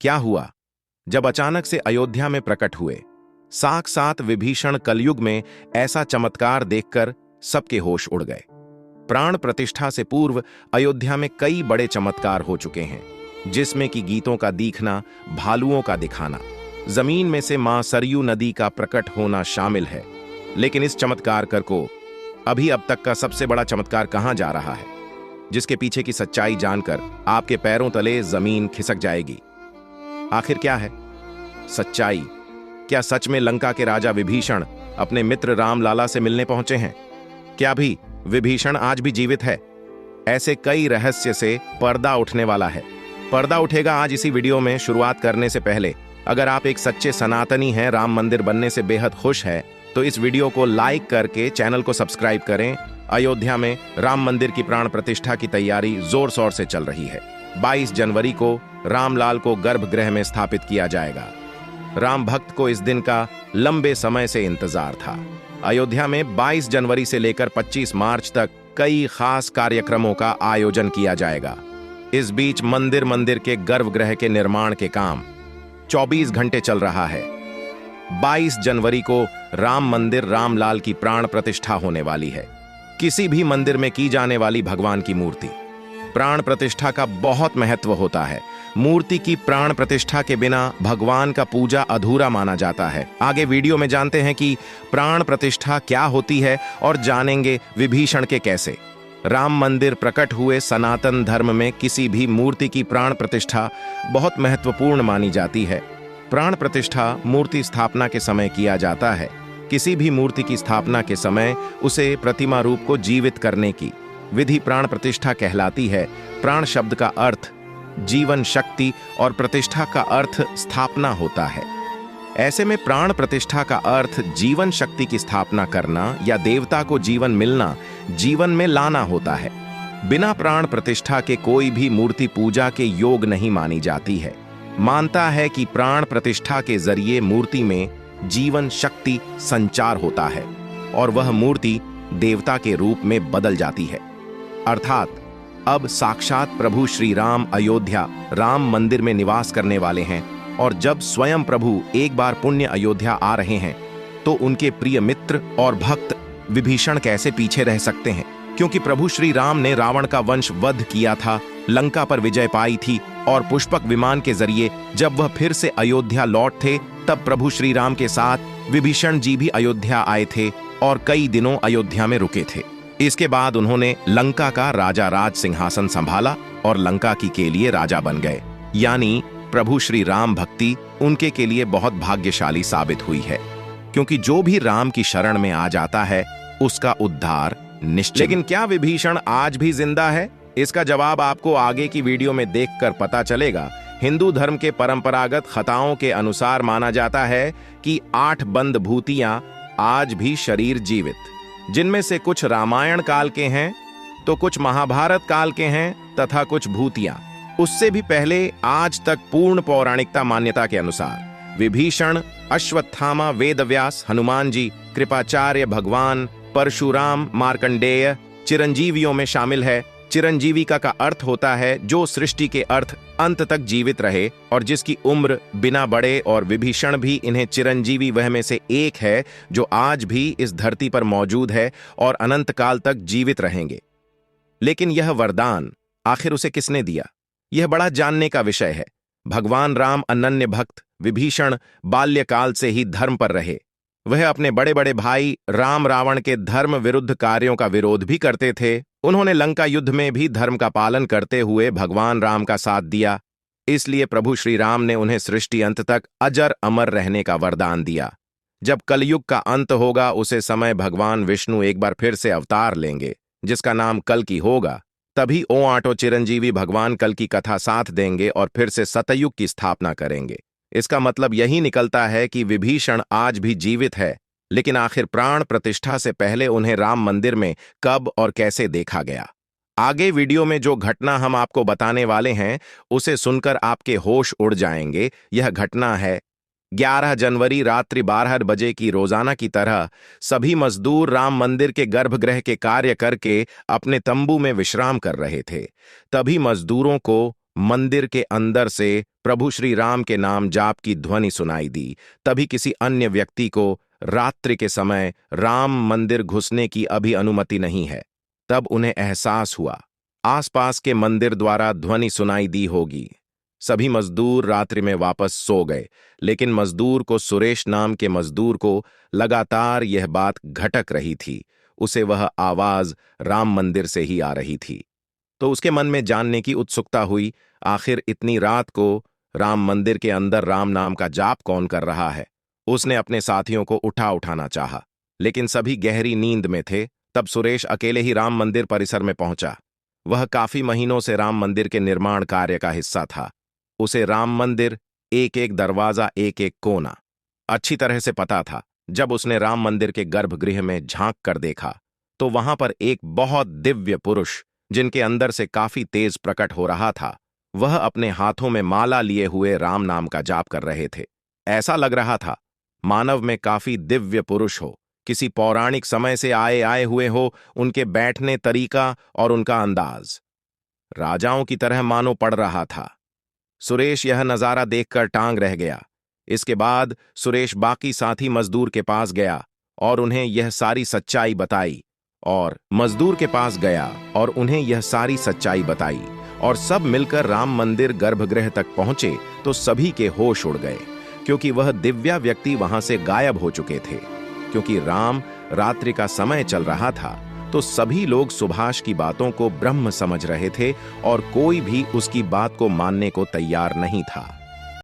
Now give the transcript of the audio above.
क्या हुआ? जब अचानक से अयोध्या में प्रकट हुए साक्षात विभीषण, कलयुग में ऐसा चमत्कार देखकर सबके होश उड़ गए। प्राण प्रतिष्ठा से पूर्व अयोध्या में कई बड़े चमत्कार हो चुके हैं, जिसमें कि गीतों का दिखना, भालुओं का दिखाना, जमीन में से मां सरयू नदी का प्रकट होना शामिल है। लेकिन इस चमत्कार को अभी अब तक का सबसे बड़ा चमत्कार कहां जा रहा है, जिसके पीछे की सच्चाई जानकर आपके पैरों तले जमीन खिसक जाएगी। आखिर क्या है सच्चाई? क्या सच में लंका के राजा विभीषण अपने मित्र रामलाला से मिलने पहुंचे हैं? क्या भी विभीषण आज भी जीवित है? ऐसे कई रहस्य से पर्दा उठने वाला है। पर्दा उठेगा आज इसी वीडियो में। शुरुआत करने से पहले अगर आप एक सच्चे सनातनी हैं, राम मंदिर बनने से बेहद खुश है, तो इस वीडियो को लाइक करके चैनल को सब्सक्राइब करें। अयोध्या में राम मंदिर की प्राण प्रतिष्ठा की तैयारी जोर शोर से चल रही है। 22 जनवरी को रामलाल को गर्भगृह में स्थापित किया जाएगा। राम भक्त को इस दिन का लंबे समय से इंतजार था। अयोध्या में 22 जनवरी से लेकर 25 मार्च तक कई खास कार्यक्रमों का आयोजन किया जाएगा। इस बीच मंदिर के गर्भगृह के निर्माण के काम 24 घंटे चल रहा है। 22 जनवरी को राम मंदिर रामलाल की प्राण प्रतिष्ठा होने वाली है। किसी भी मंदिर में की जाने वाली भगवान की मूर्ति प्राण प्रतिष्ठा का बहुत महत्व होता है। मूर्ति की प्राण प्रतिष्ठा के बिना भगवान का पूजा अधूरा माना जाता है। आगे वीडियो में जानते हैं कि प्राण प्रतिष्ठा क्या होती है और जानेंगे विभीषण के कैसे। राम मंदिर प्रकट हुए सनातन धर्म में किसी भी मूर्ति की प्राण प्रतिष्ठा बहुत महत्वपूर्ण मानी जाती है। प्राण प्रतिष्ठा मूर्ति स्थापना के समय किया जाता है। किसी भी मूर्ति की स्थापना के समय उसे प्रतिमा रूप को जीवित करने की विधि प्राण प्रतिष्ठा कहलाती है। प्राण शब्द का अर्थ जीवन शक्ति और प्रतिष्ठा का अर्थ स्थापना होता है। ऐसे में प्राण प्रतिष्ठा का अर्थ जीवन शक्ति की स्थापना करना या देवता को जीवन मिलना, जीवन में लाना होता है। बिना प्राण प्रतिष्ठा के कोई भी मूर्ति पूजा के योग नहीं मानी जाती है। मानता है कि प्राण प्रतिष्ठा के जरिए मूर्ति में जीवन शक्ति संचार होता है और वह मूर्ति देवता के रूप में बदल जाती है। अर्थात अब साक्षात प्रभु श्री राम अयोध्या राम मंदिर में निवास करने वाले हैं, और जब स्वयं प्रभु एक बार पुण्य अयोध्या आ रहे हैं तो उनके प्रिय मित्र और भक्त विभीषण कैसे पीछे रह सकते हैं? क्योंकि प्रभु श्री राम ने रावण का वंश वध किया था, लंका पर विजय पाई थी, और पुष्पक विमान के जरिए जब वह फिर से अयोध्या लौट थे तब प्रभु श्री राम के साथ विभीषण जी भी अयोध्या आए थे और कई दिनों अयोध्या में रुके थे। इसके बाद उन्होंने लंका का राजा राज सिंहासन संभाला और लंका की के लिए राजा बन गए। यानी प्रभु श्री राम भक्ति उनके के लिए बहुत भाग्यशाली साबित हुई है, क्योंकि जो भी राम की शरण में आ जाता है उसका उद्धार निश्चित। लेकिन क्या विभीषण आज भी जिंदा है? इसका जवाब आपको आगे की वीडियो में देखकर पता चलेगा। हिंदू धर्म के परंपरागत कथाओं के अनुसार माना जाता है कि 8 बंद भूतियां आज भी शरीर जीवित, जिनमें से कुछ रामायण काल के हैं तो कुछ महाभारत काल के हैं तथा कुछ भूतियां उससे भी पहले आज तक पूर्ण पौराणिकता मान्यता के अनुसार विभीषण, अश्वत्थामा, वेदव्यास, हनुमान जी, कृपाचार्य, भगवान परशुराम, मार्कंडेय चिरंजीवियों में शामिल है। चिरंजीवी का अर्थ होता है जो सृष्टि के अर्थ अंत तक जीवित रहे और जिसकी उम्र बिना बढ़े, और विभीषण भी इन्हें चिरंजीवी वह में से एक है जो आज भी इस धरती पर मौजूद है और अनंत काल तक जीवित रहेंगे। लेकिन यह वरदान आखिर उसे किसने दिया? यह बड़ा जानने का विषय है। भगवान राम अनन्य भक्त विभीषण बाल्यकाल से ही धर्म पर रहे। वह अपने बड़े बड़े भाई राम रावण के धर्म विरुद्ध कार्यों का विरोध भी करते थे। उन्होंने लंका युद्ध में भी धर्म का पालन करते हुए भगवान राम का साथ दिया। इसलिए प्रभु श्री राम ने उन्हें सृष्टि अंत तक अजर अमर रहने का वरदान दिया। जब कलयुग का अंत होगा उसे समय भगवान विष्णु एक बार फिर से अवतार लेंगे, जिसका नाम कल्कि होगा। तभी ओ आटो चिरंजीवी भगवान कल की कथा साथ देंगे और फिर से सतयुग की स्थापना करेंगे। इसका मतलब यही निकलता है कि विभीषण आज भी जीवित है, लेकिन आखिर प्राण प्रतिष्ठा से पहले उन्हें राम मंदिर में कब और कैसे देखा गया? आगे वीडियो में जो घटना हम आपको बताने वाले हैं उसे सुनकर आपके होश उड़ जाएंगे। यह घटना है 11 जनवरी रात्रि 12 बजे की। रोजाना की तरह सभी मजदूर राम मंदिर के गर्भगृह के कार्य करके अपने तंबू में विश्राम कर रहे थे। तभी मजदूरों को मंदिर के अंदर से प्रभु श्री राम के नाम जाप की ध्वनि सुनाई दी। तभी किसी अन्य व्यक्ति को रात्रि के समय राम मंदिर घुसने की अभी अनुमति नहीं है। तब उन्हें एहसास हुआ आसपास के मंदिर द्वारा ध्वनि सुनाई दी होगी। सभी मजदूर रात्रि में वापस सो गए, लेकिन मजदूर को, सुरेश नाम के मजदूर को लगातार यह बात घटक रही थी। उसे वह आवाज राम मंदिर से ही आ रही थी। तो उसके मन में जानने की उत्सुकता हुई, आखिर इतनी रात को राम मंदिर के अंदर राम नाम का जाप कौन कर रहा है। उसने अपने साथियों को उठाना चाहा, लेकिन सभी गहरी नींद में थे। तब सुरेश अकेले ही राम मंदिर परिसर में पहुंचा। वह काफी महीनों से राम मंदिर के निर्माण कार्य का हिस्सा था। उसे राम मंदिर, एक एक दरवाजा, एक एक कोना अच्छी तरह से पता था। जब उसने राम मंदिर के गर्भगृह में झांक कर देखा तो वहां पर एक बहुत दिव्य पुरुष, जिनके अंदर से काफी तेज प्रकट हो रहा था, वह अपने हाथों में माला लिए हुए राम नाम का जाप कर रहे थे। ऐसा लग रहा था मानव में काफी दिव्य पुरुष हो, किसी पौराणिक समय से आए हुए हो। उनके बैठने तरीका और उनका अंदाज राजाओं की तरह मानो पड़ रहा था। सुरेश यह नजारा देखकर टांग रह गया। इसके बाद सुरेश बाकी साथी मजदूर के पास गया और उन्हें यह सारी सच्चाई बताई। और सब मिलकर राम मंदिर गर्भगृह तक पहुंचे तो सभी के होश उड़ गए, क्योंकि वह दिव्या व्यक्ति वहां से गायब हो चुके थे। क्योंकि रात्रि का समय चल रहा था, तो सभी लोग सुभाष की बातों को ब्रह्म समझ रहे थे और कोई भी उसकी बात को मानने को तैयार नहीं था।